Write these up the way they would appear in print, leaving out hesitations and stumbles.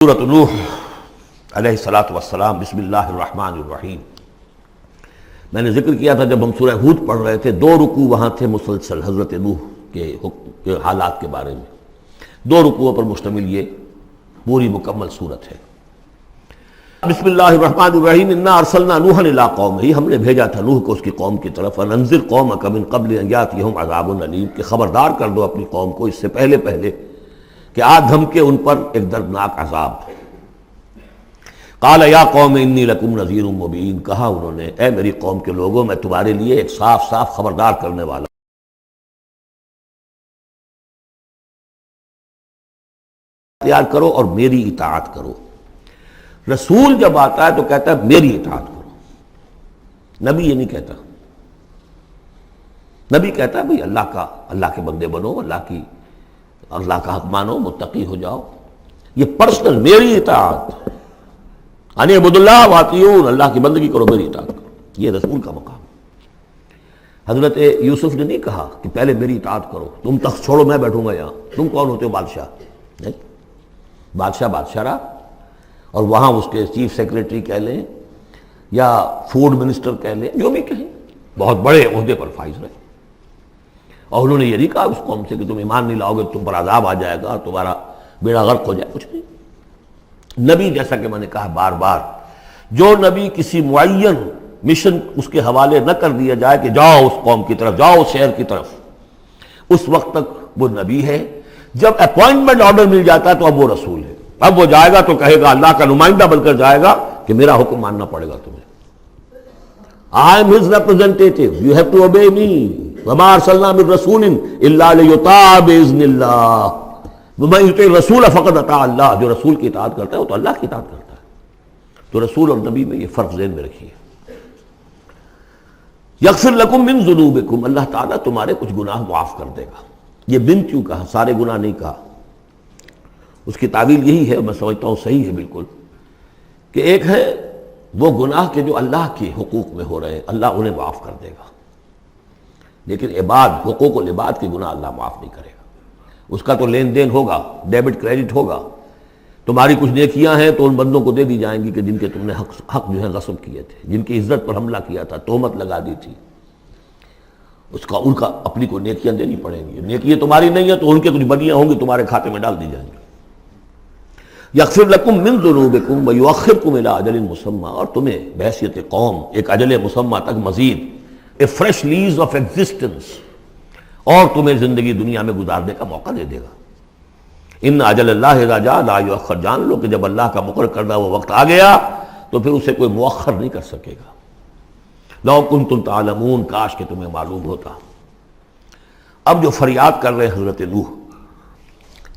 سورۃ نوح علیہ الصلاۃ والسلام۔ بسم اللہ الرحمن الرحیم۔ میں نے ذکر کیا تھا جب ہم سورہ ہود پڑھ رہے تھے، 2 رکوع وہاں تھے مسلسل حضرت نوح کے حالات کے بارے میں۔ 2 رکوعوں پر مشتمل یہ پوری مکمل سورت ہے۔ بسم اللہ الرحمن الرحیم۔ انا ارسلنا نوحا الی قومہ، ہم نے بھیجا تھا نوح کو اس کی قوم کی طرف۔ انذر قومک من قبل ان یاتیہم عذاب علیم، کہ خبردار کر دو اپنی قوم کو اس سے پہلے کہ آ دھمکے ان پر ایک دردناک عذاب۔ قال یا قوم انی لکم نذیر مبین، کہا انہوں نے اے میری قوم کے لوگوں میں تمہارے لیے ایک صاف صاف خبردار کرنے والا تیار کرو اور میری اطاعت کرو۔ رسول جب آتا ہے تو کہتا ہے میری اطاعت کرو، نبی یہ نہیں کہتا۔ نبی کہتا ہے بھئی اللہ کے بندے بنو، اللہ کا حق مانو، متقی ہو جاؤ۔ یہ پرسنل میری اطاعت، ان اعبدوا اللہ واطیعون، اللہ کی بندگی کرو، میری اطاعت کرو، یہ رسول کا مقام۔ حضرت یوسف نے نہیں کہا کہ پہلے میری اطاعت کرو، تم تخت چھوڑو میں بیٹھوں گا یہاں، تم کون ہوتے ہو بادشاہ؟ نہیں، بادشاہ رہا، اور وہاں اس کے چیف سیکریٹری کہہ لیں یا فوڈ منسٹر کہہ لیں، جو بھی کہیں، بہت بڑے عہدے پر فائز رہے۔ اور انہوں نے یہ نہیں کہا اس قوم سے کہ تم ایمان نہیں لاؤ گے تم پر عذاب آ جائے گا، تمہارا بیڑا غرق ہو جائے، کچھ نہیں۔ نبی جیسا کہ میں نے کہا بار بار، جو نبی کسی معین مشن اس کے حوالے نہ کر دیا جائے کہ جاؤ اس قوم کی طرف، جاؤ اس شہر کی طرف، اس وقت تک وہ نبی ہے۔ جب اپوائنٹمنٹ آرڈر مل جاتا ہے تو اب وہ رسول ہے۔ اب وہ جائے گا تو کہے گا، اللہ کا نمائندہ بن کر جائے گا کہ میرا حکم ماننا پڑے گا تمہیں۔ I am his representative, you have to obey me. وَمَا أَرْسَلْنَا مِن رَسُولٍ إِلَّا لِيُطَاعَ بِإِذْنِ اللَّهِ وَمَن يُطِعِ الرَّسُولَ فَقَدْ أَطَاعَ اللَّهَ، جو رسول کی اطاعت کرتا ہے وہ تو اللہ کی اطاعت کرتا ہے۔ تو رسول اور نبی میں یہ فرق ذہن میں رکھیے۔ یغفر لکم من ذنوبکم، اللہ تعالیٰ تمہارے کچھ گناہ معاف کر دے گا۔ یہ من کیوں کہا، سارے گناہ نہیں کہا۔ اس کی تعویل یہی ہے، میں سمجھتا ہوں صحیح ہے بالکل، کہ ایک ہے وہ گناہ کے جو اللہ کے حقوق میں ہو رہے ہیں، اللہ انہیں معاف کر دے گا، لیکن عباد، حقوق العباد کے گناہ اللہ معاف نہیں کرے گا۔ اس کا تو لین دین ہوگا، ڈیبٹ کریڈٹ ہوگا۔ تمہاری کچھ نیکیاں ہیں تو ان بندوں کو دے دی جائیں گی کہ جن کے تم نے حق جو ہے غصب کیے تھے، جن کی عزت پر حملہ کیا تھا، تہمت لگا دی تھی، ان کا اپنی کو نیکیاں دینی پڑیں گی۔ نیکیاں تمہاری نہیں ہیں تو ان کے کچھ بدیاں ہوں گی، تمہارے کھاتے میں ڈال دی جائیں گی۔ یغفر لکم من ذنوبکم ویؤخرکم الی اجل مسمی، اور تمہیں بحیثیت قوم ایک اجل مسمی تک مزید a fresh lease of existence, اور تمہیں زندگی دنیا میں گزارنے کا موقع دے دے گا۔ ان اجل اللہ اذا جاء لا یؤخر، جان لو کہ جب اللہ کا مقرر کردہ وہ وقت آ گیا تو پھر اسے کوئی مؤخر نہیں کر سکے گا۔ لو کنتم تعلمون، کاش کہ تمہیں معلوم ہوتا۔ اب جو فریاد کر رہے حضرت نوح،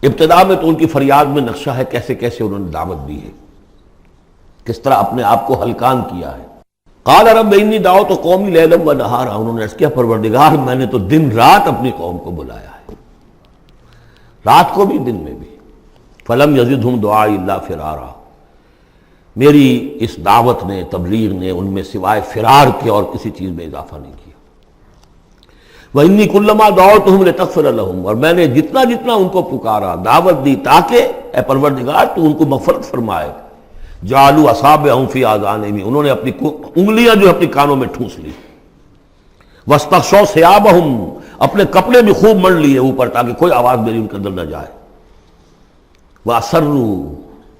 ابتدا میں تو ان کی فریاد میں نقشہ ہے کیسے کیسے انہوں نے دعوت دی ہے، کس طرح اپنے آپ کو ہلکان کیا ہے۔ قال رب انی دعوت قومی لیلا و نہارا، انہوں نے عرض کیا پروردگار میں نے تو دن رات اپنی قوم کو بلایا ہے، رات کو بھی دن میں بھی۔ فلم یزدہم دعائی الا فرارا، میری اس دعوت نے، تبلیغ نے ان میں سوائے فرار کے اور کسی چیز میں اضافہ نہیں کیا۔ وَإِنِّي كُلَّمَا دَعَوْتُهُمْ لِتَغْفِرَ لَهُمْ، اور میں نے جتنا ان کو پکارا، دعوت دی تاکہ اے پروردگار تو ان کو مغفرت فرمائے۔ جعلوا اصابعهم فی آذانہم، انہوں نے اپنی انگلیاں جو اپنی کانوں میں ٹھونس لی۔ واستغشوا ثیابہم، اپنے کپڑے بھی خوب مڑ لیے اوپر تاکہ کوئی آواز میری ان کے اندر نہ جائے۔ وَأَصَرُّوا،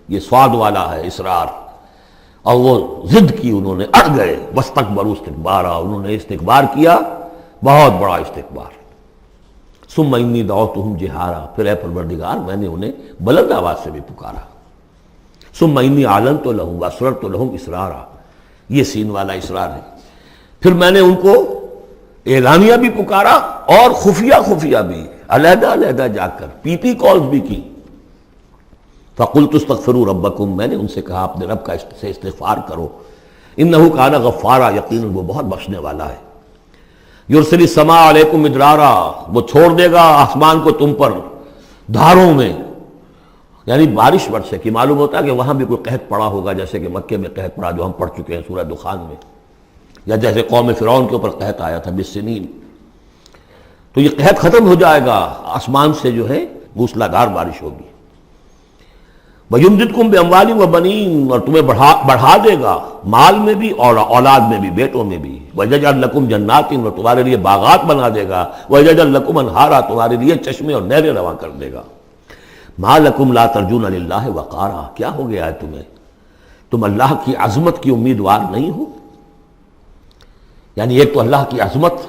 یہ سواد والا ہے اصرار، اور وہ ضد کی، انہوں نے اڑ گئے۔ وَاسْتَكْبَرُوا اسْتِكْبَارًا، انہوں نے استکبار کیا، بہت بڑا استکبار۔ ثم انی دعوتہم جہارا، پھر اے پروردگار میں نے انہیں بلند آواز سے بھی پکارا۔ ثم انی اعلنت لہم واسررت لہم اسرارا، یہ سین والا اسرار ہے۔ پھر میں نے ان کو اعلانیہ بھی پکارا اور خفیہ بھی، علیحدہ علیحدہ جا کر پی پی کالز بھی کی۔ فقلت استغفروا ربکم، میں نے ان سے کہا اپنے رب کا سے استغفار کرو۔ انہ کان غفارا، یقیناً وہ بہت بخشنے والا ہے۔ یرسل السماء علیکم مدرارا، وہ چھوڑ دے گا آسمان کو تم پر دھاروں میں، یعنی بارش برسے کی۔ معلوم ہوتا ہے کہ وہاں بھی کوئی قحط پڑا ہوگا، جیسے کہ مکے میں قحط پڑا جو ہم پڑھ چکے ہیں سورہ دخان میں، یا جیسے قوم فرعون کے اوپر قحط آیا تھا بالسنین۔ تو یہ قحط ختم ہو جائے گا، آسمان سے جو ہے موسلادھار بارش ہوگی۔ وَيُمْدِدْكُمْ بِأَمْوَالٍ وَبَنِينَ، اور تمہیں بڑھا دے گا مال میں بھی اور اولاد میں بھی، بیٹوں میں بھی. وَيَجْعَلْ لَكُمْ جَنَّاتٍ، اور تمہارے لیے باغات بنا دے گا. وَيَجْعَلْ لَكُمْ أَنْهَارًا، تمہارے لیے چشمے اور نہریں رواں کر دے گا. مَا لَكُمْ لَا تَرْجُونَ لِلَّهِ وَقَارًا، کیا ہو گیا ہے تمہیں، تم اللہ کی عظمت کی امیدوار نہیں ہو؟ یعنی ایک تو اللہ کی عظمت،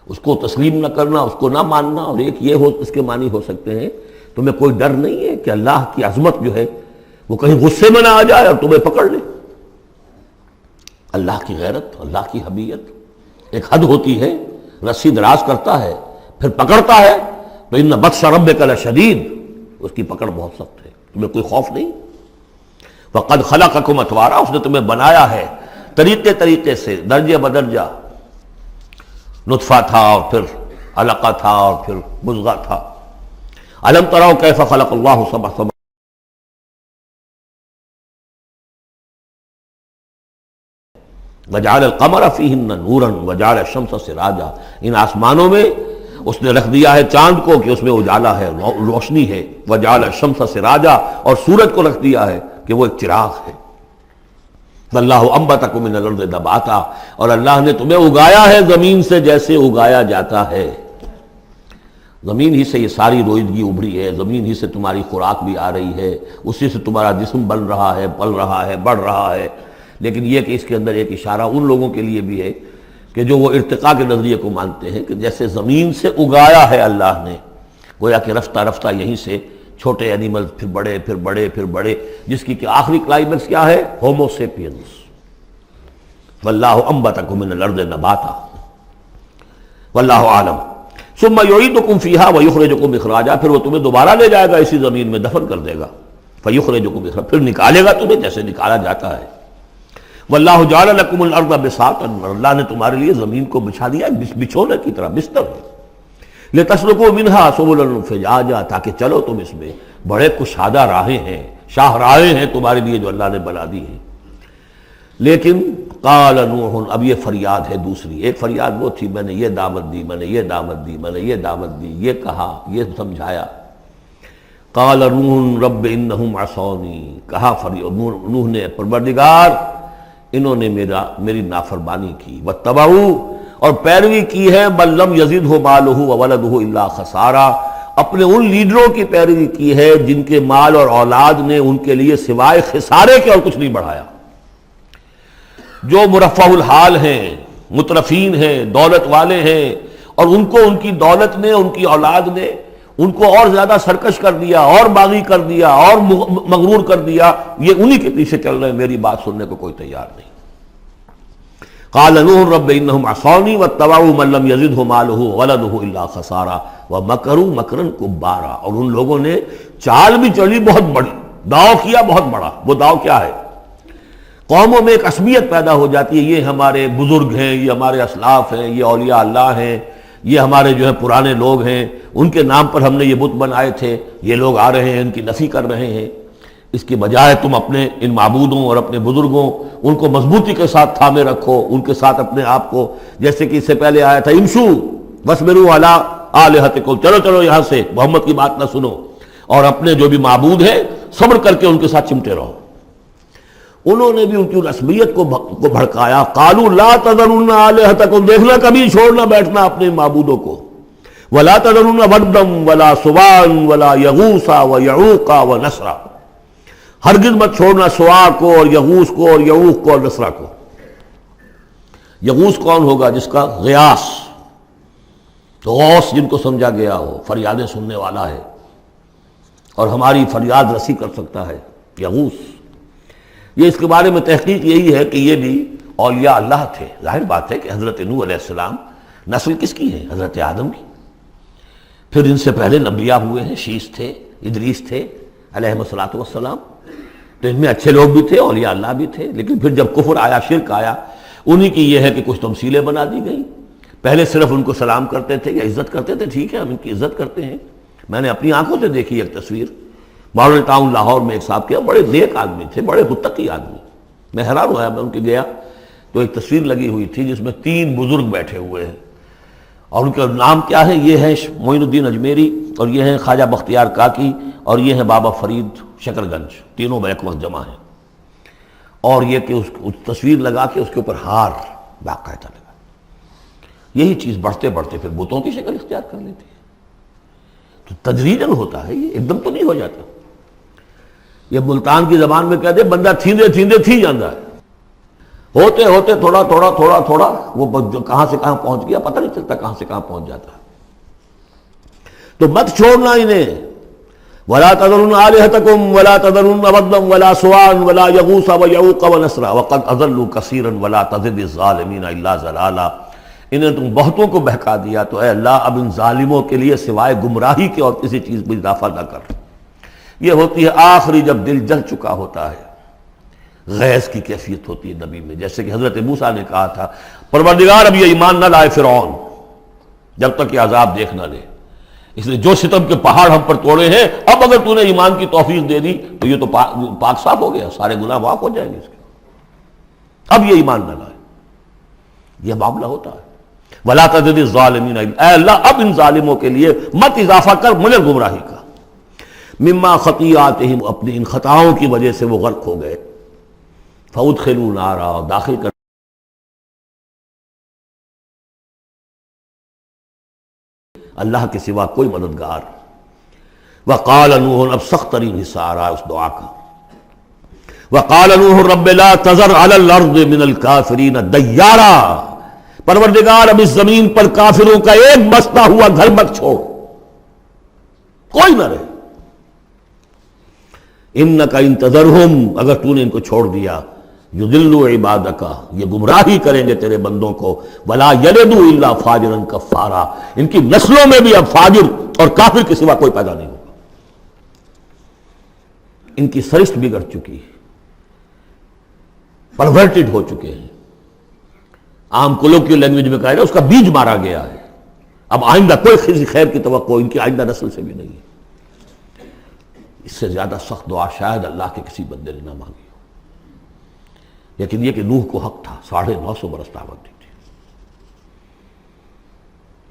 اس کو تسلیم نہ کرنا، اس کو نہ ماننا، اور ایک یہ ہو، اس کے معنی ہو سکتے ہیں تمہیں کوئی ڈر نہیں ہے کہ اللہ کی عظمت جو ہے وہ کہیں غصے میں نہ آ جائے اور تمہیں پکڑ لے. اللہ کی غیرت، اللہ کی حمیت ایک حد ہوتی ہے، رسی دراز کرتا ہے پھر پکڑتا ہے تو ان بطش ربک لشدید، اس کی پکڑ بہت سخت ہے. تمہیں کوئی خوف نہیں. وقد خلقکم اطوارا، اس نے تمہیں بنایا ہے طریقے سے، درجے بدرجہ. نطفہ تھا اور پھر علقہ تھا اور پھر مضغہ تھا. الم تروا کیف خلق اللہ سبع سماوات، وجعل القمر فیہن نورا وجعل الشمس سراجا، ان آسمانوں میں اس نے رکھ دیا ہے چاند کو کہ اس میں اجالا ہے، روشنی ہے. وجعل الشمس سراجا، اور سورج کو رکھ دیا ہے کہ وہ ایک چراغ ہے. واللہ انبتکم من الارض نباتا، اور اللہ نے تمہیں اگایا ہے زمین سے جیسے اگایا جاتا ہے. زمین ہی سے یہ ساری روئیدگی ابھری ہے، زمین ہی سے تمہاری خوراک بھی آ رہی ہے، اسی سے تمہارا جسم بن رہا ہے، پل رہا ہے، بڑھ رہا ہے. لیکن یہ کہ اس کے اندر ایک اشارہ ان لوگوں کے لیے بھی ہے کہ جو وہ ارتقاء کے نظریے کو مانتے ہیں کہ جیسے زمین سے اگایا ہے اللہ نے، گویا کہ رفتہ رفتہ یہیں سے چھوٹے اینیمل پھر بڑے پھر بڑے پھر بڑے، جس کی کہ آخری کلائمیکس کیا ہے، ہومو سیپینس. واللہ انبتکم من الارض نباتا واللہ عالم. ثم یعیدکم فیہا ویخرجکم اخراجا، پھر وہ تمہیں دوبارہ لے جائے گا اسی زمین میں، دفن کر دے گا. فیخرجکم اخراجا، پھر نکالے گا تمہیں جیسے نکالا جاتا ہے. واللہ جعل لکم الارض بساطا، اللہ نے تمہارے لیے زمین کو بچھا دیا بچھونے کی طرح، بستر. لتسلکوا منہا سبلا فجاجا، تاکہ چلو تم اس میں، بڑے کشادہ راہیں ہیں، شاہ راہیں ہیں تمہارے لیے جو اللہ نے بنا دی ہیں. لیکن قال نوح، اب یہ فریاد ہے دوسری. ایک فریاد وہ تھی میں نے یہ دعوت دی، میں نے یہ دعوت دی، میں نے یہ دعوت دی، یہ کہا، یہ سمجھایا. قال نوح رب انہم عصونی، کہا نوح نے پروردگار انہوں نے میری نافرمانی کی. واتبعوا، اور پیروی کی ہے، بل لم یزدہ مالہ وولدہ الا خسارا، اپنے ان لیڈروں کی پیروی کی ہے جن کے مال اور اولاد نے ان کے لیے سوائے خسارے کے اور کچھ نہیں بڑھایا. جو مرفہ الحال ہیں، مترفین ہیں، دولت والے ہیں، اور ان کو ان کی دولت نے، ان کی اولاد نے ان کو اور زیادہ سرکش کر دیا، اور باغی کر دیا، اور مغرور کر دیا، یہ انہی کے پیچھے چل رہے ہیں، میری بات سننے کو کوئی تیار نہیں. قال نوح رب انہم عصونی واتبعوا من لم یزدہ مالہ وولدہ الا خسارا ومکروا مکرا کبارا، اور ان لوگوں نے چال بھی چلی بہت بڑی، داؤ کیا بہت بڑا. وہ داؤ کیا ہے؟ قوموں میں ایک عصبیت پیدا ہو جاتی ہے، یہ ہمارے بزرگ ہیں، یہ ہمارے اسلاف ہیں، یہ اولیاء اللہ ہیں، یہ ہمارے جو ہے پرانے لوگ ہیں، ان کے نام پر ہم نے یہ بت بنائے تھے، یہ لوگ آ رہے ہیں ان کی نفی کر رہے ہیں. اس کی بجائے تم اپنے ان معبودوں اور اپنے بزرگوں ان کو مضبوطی کے ساتھ تھامے رکھو، ان کے ساتھ اپنے آپ کو، جیسے کہ اس سے پہلے آیا تھا امشو واصبروا علی آلہتکم، چلو چلو یہاں سے، محمد کی بات نہ سنو، اور اپنے جو بھی معبود ہیں صبر کر کے ان کے ساتھ چمٹے رہو. انہوں نے بھی ان کی رسمیت کو بھڑکایا. قالوا لا تذرن آلہتکم، دیکھنا کبھی چھوڑنا بیٹھنا اپنے معبودوں کو. ولا تذرن ودا ولا سواعا ولا یغوث ویعوق ونسرا، ہرگز مت چھوڑنا سواع کو اور یغوث کو اور یعوق کو اور نسرا کو. یغوث کون ہوگا؟ جس کا غیاث، غوث جن کو سمجھا گیا ہو، فریادیں سننے والا ہے اور ہماری فریاد رسی کر سکتا ہے، یغوث. یہ اس کے بارے میں تحقیق یہی ہے کہ یہ بھی اولیاء اللہ تھے. ظاہر بات ہے کہ حضرت نوح علیہ السلام نسل کس کی ہے؟ حضرت آدم کی. پھر ان سے پہلے انبیاء ہوئے ہیں، شیث تھے، ادریس تھے علیہم الصلاۃ والسلام. تو ان میں اچھے لوگ بھی تھے، اولیاء اللہ بھی تھے. لیکن پھر جب کفر آیا، شرک آیا، انہی کی یہ ہے کہ کچھ تمثیلیں بنا دی گئیں. پہلے صرف ان کو سلام کرتے تھے یا عزت کرتے تے، ٹھیک ہے ہم ان کی عزت کرتے ہیں. میں نے اپنی آنکھوں سے دیکھی ایک تصویر، ماڈل ٹاؤن لاہور میں ایک صاحب کے بڑے نیک آدمی تھے، بڑے متقی آدمی. میں حیران ہوا، میں ان کے گیا تو ایک تصویر لگی ہوئی تھی جس میں 3 بزرگ بیٹھے ہوئے ہیں، اور ان کا نام کیا ہے؟ یہ ہے معین الدین اجمیری، اور یہ ہیں خواجہ بختیار کاکی، اور یہ ہیں بابا فرید شکر گنج، تینوں بیک وقت جمع ہیں، اور یہ کہ اس تصویر لگا کے اس کے اوپر ہار باقاعدہ لگا، یہی چیز بڑھتے بڑھتے پھر بتوں کی شکل اختیار کر لیتی ہے۔ تو تدریجاً ہوتا ہے، یہ ایک دم تو نہیں ہو جاتا۔ یہ ملتان کی زبان میں کہتے ہیں بندہ تھیندے تھیندے تھی جاندہ ہے، ہوتے ہوتے تھوڑا تھوڑا تھوڑا تھوڑا وہ کہاں سے کہاں پہنچ گیا پتہ نہیں چلتا، کہاں سے کہاں پہنچ جاتا ہے۔ تو مت چھوڑنا انہیں، وَلَا تَذَرُنَّ آلِهَتَكُمْ وَلَا تَذَرُنَّ وَدًّا وَلَا سُوَاعًا وَلَا يَغُوثَ وَيَعُوقَ وَنَسْرًا وَقَدْ أَضَلُّوا كَثِيرًا وَلَا تَزِدِ الظَّالِمِينَ إِلَّا ضَلَالًا۔ انہیں تم بہتوں کو بہکا دیا، تو اے اللہ اب ان ظالموں کے لیے سوائے گمراہی کے اور کسی چیز میں اضافہ نہ کر۔ یہ ہوتی ہے آخری جب دل جل چکا ہوتا ہے، غیظ کی کیفیت ہوتی ہے نبی میں، جیسے کہ حضرت موسیٰ نے کہا تھا پروردگار اب یہ ایمان نہ لائے فرعون جب تک کہ عذاب دیکھ نہ لے، اس لیے جو ستم کے پہاڑ ہم پر توڑے ہیں اب اگر تو نے ایمان کی توفیق دے دی تو یہ تو پاک صاف ہو گیا، سارے گناہ معاف ہو جائیں گے اس کے، اب یہ ایمان نہ لائے۔ یہ معاملہ ہوتا ہے، وَلَا تَزِدِ الظَّالِمِينَ، اے اللہ اب ان ظالموں کے لیے مت اضافہ کر مجھے گمراہی کا۔ مما خطیئاتہم، اپنی ان خطاؤں کی وجہ سے وہ غرق ہو گئے، فَأُدْخِلُوا نَارًا، داخل کر اللہ کے سوا کوئی مددگار۔ وقال نوح، اب سخت ترین حصہ آ رہا ہے اس دعا کا، وقال نوح رب لا تذر علی الارض من الکافرین دیارا، پروردگار اب اس زمین پر کافروں کا ایک بستا ہوا گھر مت چھوڑ، کوئی نہ رہے۔ انک ان تذرہم، اگر تو نے ان کو چھوڑ دیا، یضلوا عبادک، یہ گمراہی کریں گے تیرے بندوں کو، ولا یلدوا الا فاجرا کفارا، ان کی نسلوں میں بھی اب فاجر اور کافر کے سوا کوئی پیدا نہیں ہوگا۔ ان کی سرشت بگڑ چکی ہے، پرورٹڈ ہو چکے ہیں، عام کولوکیل لینگویج میں کہا جائے اس کا بیج مارا گیا ہے، اب آئندہ کوئی کسی خیر کی توقع ان کی آئندہ نسل سے بھی نہیں ہے۔ اس سے زیادہ سخت دعا شاید اللہ کے کسی بندے نے نہ مانگی ہو، لیکن یہ کہ نوح کو حق تھا، 950 برس دعوت دی تھی۔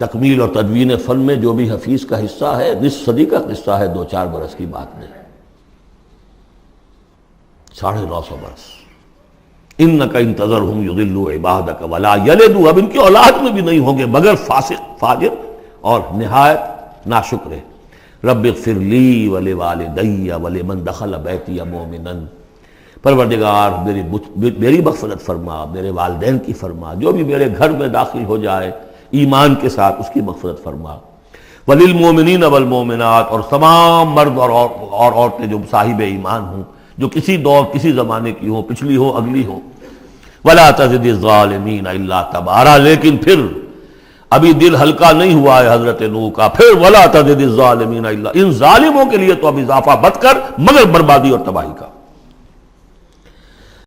تکمیل اور تدوین فن میں جو بھی حفیظ کا حصہ ہے، نصف صدی کا قصہ ہے، 2-4 برس کی بات نہیں، 950 برس۔ انک ان تذرہم یضلوا عبادک ولا یلدوا، اب ان کی اولاد میں بھی نہیں ہوں گے مگر فاسق، فاجر اور نہایت ناشکر۔ رب اغفر لی ولوالدی ولمن دخل بیتی مؤمنا، پروردگار میری مغفرت فرما، میرے والدین کی فرما، جو بھی میرے گھر میں داخل ہو جائے ایمان کے ساتھ اس کی مغفرت فرما، وللمؤمنین والمؤمنات، اور تمام مرد اور عورتیں جو صاحب ایمان ہوں، جو کسی دور کسی زمانے کی ہوں، پچھلی ہوں اگلی ہوں، ولا تزد الظالمین الا تبارا، لیکن پھر ابھی دل ہلکا نہیں ہوا ہے حضرت نوح کا، پھر ولا تزد الظالمین الا، ان ظالموں کے لیے تو اب اضافہ مت کر مگر بربادی اور تباہی کا۔